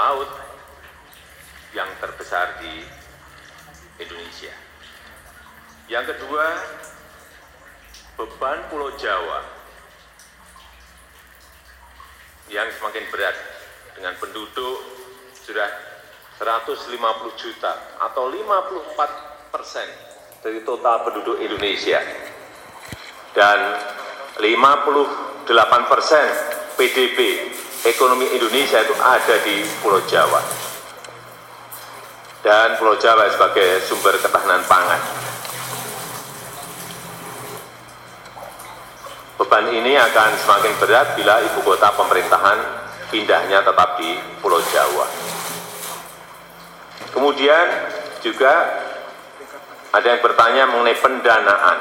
laut yang terbesar di Indonesia. Yang kedua, beban Pulau Jawa yang semakin berat dengan penduduk sudah 150 juta atau 54% dari total penduduk Indonesia dan 58% PDB ekonomi Indonesia itu ada di Pulau Jawa, dan Pulau Jawa sebagai sumber ketahanan pangan. Beban ini akan semakin berat bila ibu kota pemerintahan pindahnya tetap di Pulau Jawa. Kemudian juga ada yang bertanya mengenai pendanaan.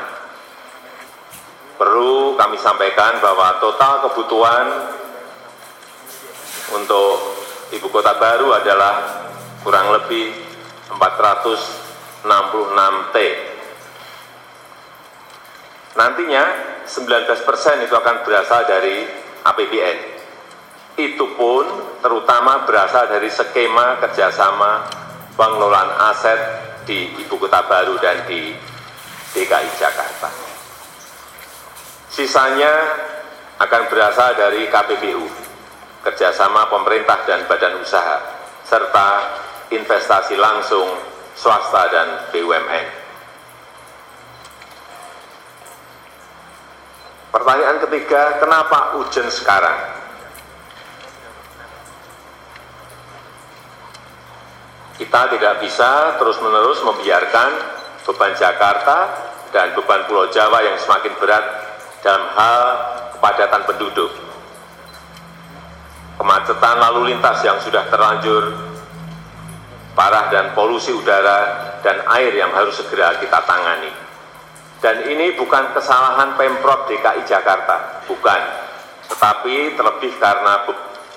Perlu kami sampaikan bahwa total kebutuhan untuk ibu kota baru adalah kurang lebih 466 T. Nantinya 19% itu akan berasal dari APBN. Itu pun terutama berasal dari skema kerjasama pengelolaan aset di ibu kota baru dan di DKI Jakarta. Sisanya akan berasal dari KPBU, kerjasama pemerintah dan badan usaha, serta investasi langsung swasta dan BUMN. Pertanyaan ketiga, kenapa urgent sekarang? Kita tidak bisa terus-menerus membiarkan beban Jakarta dan beban Pulau Jawa yang semakin berat dalam hal kepadatan penduduk, kemacetan lalu lintas yang sudah terlanjur parah, dan polusi udara dan air yang harus segera kita tangani. Dan ini bukan kesalahan Pemprov DKI Jakarta, bukan, tetapi terlebih karena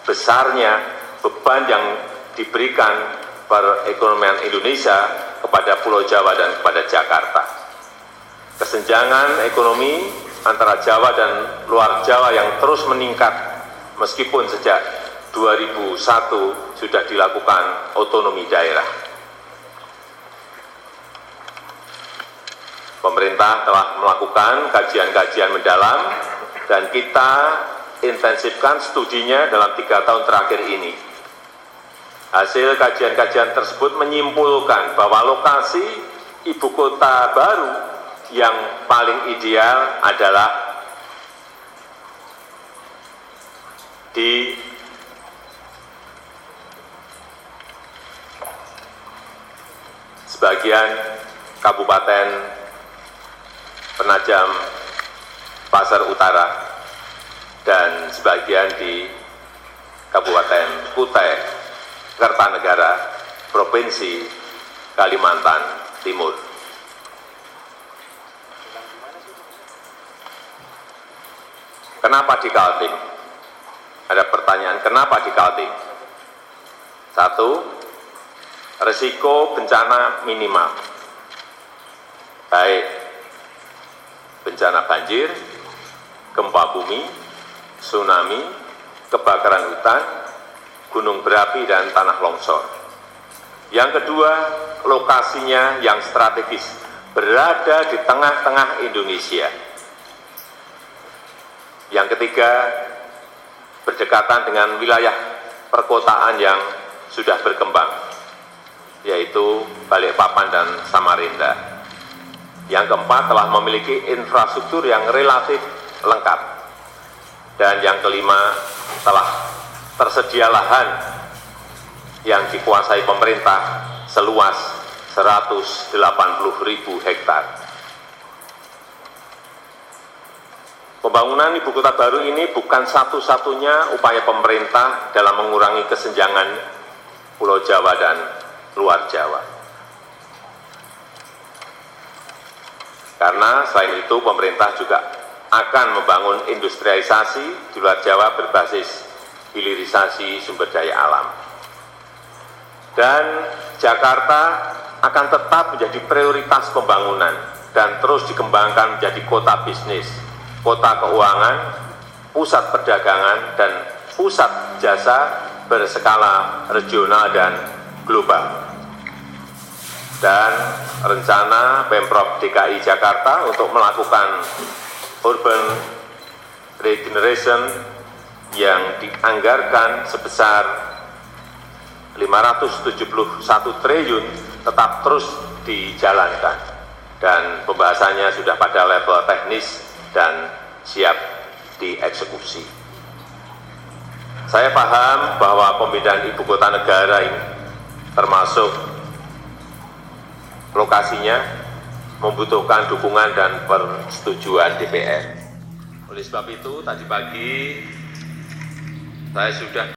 besarnya beban yang diberikan perekonomian Indonesia kepada Pulau Jawa dan kepada Jakarta. Kesenjangan ekonomi antara Jawa dan luar Jawa yang terus meningkat meskipun sejak 2001 sudah dilakukan otonomi daerah. Pemerintah telah melakukan kajian-kajian mendalam dan kita intensifkan studinya dalam 3 tahun terakhir ini. Hasil kajian-kajian tersebut menyimpulkan bahwa lokasi ibu kota baru yang paling ideal adalah di sebagian Kabupaten Penajam Pasar Utara dan sebagian di Kabupaten Kutai Kertanegara, Provinsi Kalimantan Timur. Kenapa di Kaltim? Ada pertanyaan, kenapa di Kaltim? 1, risiko bencana minimal, baik bencana banjir, gempa bumi, tsunami, kebakaran hutan, gunung berapi, dan tanah longsor. Yang kedua, lokasinya yang strategis, berada di tengah-tengah Indonesia. Yang ketiga, berdekatan dengan wilayah perkotaan yang sudah berkembang, yaitu Balikpapan dan Samarinda. Yang keempat, telah memiliki infrastruktur yang relatif lengkap. Dan yang kelima, telah tersedia lahan yang dikuasai pemerintah seluas 180.000 hektar. Pembangunan ibu kota baru ini bukan satu-satunya upaya pemerintah dalam mengurangi kesenjangan Pulau Jawa dan luar Jawa. Karena selain itu pemerintah juga akan membangun industrialisasi di luar Jawa berbasis hilirisasi sumber daya alam. Dan Jakarta akan tetap menjadi prioritas pembangunan dan terus dikembangkan menjadi kota bisnis, kota keuangan, pusat perdagangan, dan pusat jasa berskala regional dan global. Dan rencana Pemprov DKI Jakarta untuk melakukan urban regeneration yang dianggarkan sebesar 571 triliun tetap terus dijalankan dan pembahasannya sudah pada level teknis dan siap dieksekusi. Saya paham bahwa pemindahan ibu kota negara ini termasuk lokasinya membutuhkan dukungan dan persetujuan DPR. Oleh sebab itu tadi pagi saya sudah